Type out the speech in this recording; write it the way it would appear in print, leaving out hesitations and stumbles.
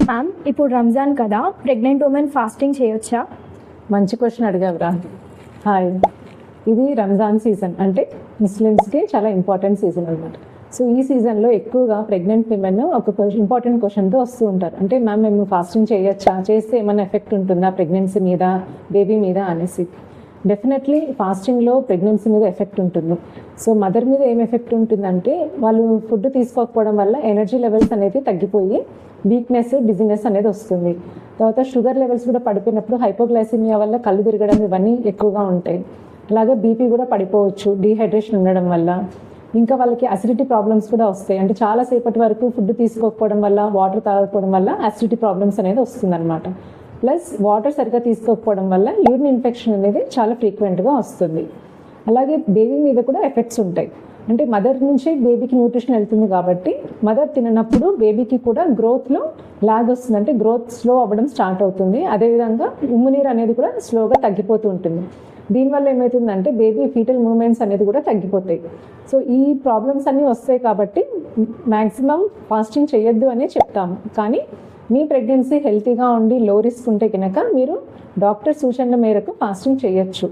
Ma'am, ఇప్పుడు రంజాన్ కదా, pregnant women fasting చేయొచ్చా? మంచి క్వశ్చన్ అడిగావురా. హాయ్. ఇది రంజాన్ సీజన్, అంటే ముస్లిమ్స్కి చాలా ఇంపార్టెంట్ సీజన్ అనమాట. సో ఈ సీజన్లో ఎక్కువగా ప్రెగ్నెంట్ విమెన్ ఒక ఇంపార్టెంట్ క్వశ్చన్తో వస్తూ ఉంటారు. అంటే మ్యామ్, మేము ఫాస్టింగ్ చేయొచ్చా, చేస్తే ఏమైనా ఎఫెక్ట్ ఉంటుందా ప్రెగ్నెన్సీ మీద, బేబీ మీద అనేసి. డెఫినెట్లీ ఫాస్టింగ్లో ప్రెగ్నెన్సీ మీద ఎఫెక్ట్ ఉంటుంది. సో మదర్ మీద ఏం ఎఫెక్ట్ ఉంటుందంటే, వాళ్ళు ఫుడ్ తీసుకోకపోవడం వల్ల ఎనర్జీ లెవెల్స్ అనేది తగ్గిపోయి వీక్నెస్, డిజినెస్ అనేది వస్తుంది. తర్వాత షుగర్ లెవెల్స్ కూడా పడిపోయినప్పుడు హైపోగ్లైసిమియా వల్ల కళ్ళు తిరగడం ఇవన్నీ ఎక్కువగా ఉంటాయి. అలాగే బీపీ కూడా పడిపోవచ్చు డీహైడ్రేషన్ ఉండడం వల్ల. ఇంకా వాళ్ళకి అసిడిటీ ప్రాబ్లమ్స్ కూడా వస్తాయి. అంటే చాలాసేపటి వరకు ఫుడ్ తీసుకోకపోవడం వల్ల, వాటర్ తాగకపోవడం వల్ల అసిడిటీ ప్రాబ్లమ్స్ అనేది వస్తుందన్నమాట. ప్లస్ వాటర్ సరిగ్గా తీసుకోకపోవడం వల్ల యూరిన్ ఇన్ఫెక్షన్ అనేది చాలా ఫ్రీక్వెంట్గా వస్తుంది. అలాగే బేబీ మీద కూడా ఎఫెక్ట్స్ ఉంటాయి. అంటే మదర్ నుంచి బేబీకి న్యూట్రిషన్ వెళ్తుంది కాబట్టి మదర్ తిననప్పుడు బేబీకి కూడా గ్రోత్లో లాగ్ వస్తుంది. అంటే గ్రోత్ స్లో అవ్వడం స్టార్ట్ అవుతుంది. అదేవిధంగా ఉమ్మునీరు అనేది కూడా స్లోగా తగ్గిపోతూ ఉంటుంది. దీనివల్ల ఏమవుతుందంటే బేబీ ఫీటల్ మూమెంట్స్ అనేది కూడా తగ్గిపోతాయి. సో ఈ ప్రాబ్లమ్స్ అన్నీ వస్తాయి కాబట్టి మ్యాక్సిమం ఫాస్టింగ్ చేయొద్దు అనే చెప్తాము. కానీ మీ ప్రెగ్నెన్సీ హెల్తీగా ఉండి లో రిస్క్ ఉంటే కనుక మీరు డాక్టర్ సూచనల మేరకు ఫాస్టింగ్ చేయొచ్చు.